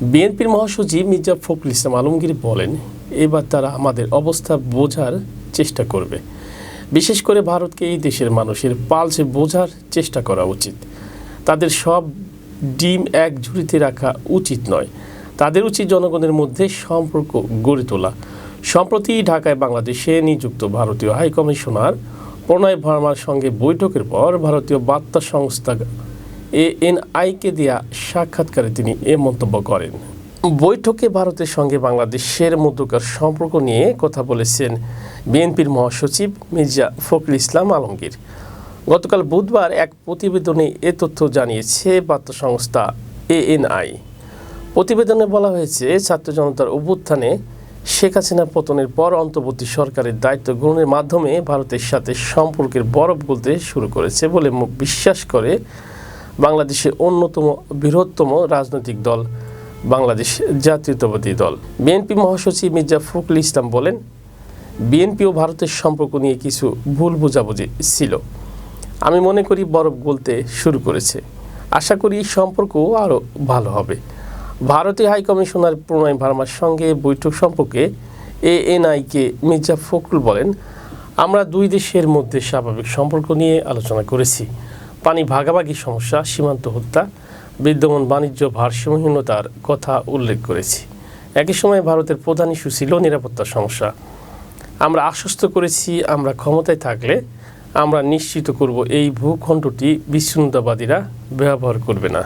বিএনপির মহাসচিব মির্জা ফখরুল ইসলাম আলমগীর বলেন, এবার তারা আমাদের অবস্থা বোঝার চেষ্টা করবে। বিশেষ করে ভারতকে এই দেশের মানুষের পালসে বোঝার চেষ্টা করা উচিত। তাদের সব ডিম এক ঝুড়িতে রাখা উচিত নয়। তাদের উচিত জনগণের মধ্যে সম্পর্ক গড়ে তোলা। সম্প্রতি ঢাকায় বাংলাদেশে নিযুক্ত ভারতীয় হাইকমিশনার প্রণয় ভার্মার সঙ্গে বৈঠকের পর ভারতীয় বার্তা সংস্থা ANI-কে দেয়া সাক্ষাৎকারে তিনি এ মন্তব্য করেন। বৈঠকে ভারতের সঙ্গে বাংলাদেশের মধ্যকার সম্পর্ক নিয়ে কথা বলেছেন বিএনপির মহাসচিব মির্জা ফখরুল ইসলাম আলমগীর। গতকাল বুধবার এক প্রতিবেদনে এ তথ্য জানিয়েছে বার্তা সংস্থা ANI। প্রতিবেদনে বলা হয়েছে, ছাত্র জনতার অভ্যুত্থানে শেখ হাসিনার পতনের পর অন্তর্বর্তী সরকারের দায়িত্ব গ্রহণের মাধ্যমে ভারতের সাথে সম্পর্কের বরফ গলতে শুরু করেছে বলে বিশ্বাস করে বাংলাদেশের অন্যতম বৃহত্তম রাজনৈতিক দল বাংলাদেশ জাতীয়তাবাদী দল। বিএনপি মহাসচিব মির্জা ফখরুল ইসলাম বলেন, বিএনপি ও ভারতের সম্পর্ক নিয়ে কিছু ভুল বোঝাবুঝি ছিল। আমি মনে করি বরফ গলতে শুরু করেছে। আশা করি সম্পর্ক আরও ভালো হবে। ভারতীয় হাইকমিশনার প্রণয় ভার্মার সঙ্গে বৈঠক সম্পর্কে ANI-কে মির্জা ফখরুল বলেন, আমরা দুই দেশের মধ্যে স্বাভাবিক সম্পর্ক নিয়ে আলোচনা করেছি। পানি ভাগাভাগি সমস্যা, সীমান্ত হত্যা, বিদ্যমান বাণিজ্য ভারসাম্যহীনতার কথা উল্লেখ করেছি। একই সময় ভারতের প্রধান ইস্যু ছিল নিরাপত্তা সমস্যা। আমরা আশ্বস্ত করেছি, আমরা ক্ষমতায় থাকলে আমরা নিশ্চিত করব এই ভূখণ্ডটি বিচ্ছিন্নতাবাদীরা ব্যবহার করবে না।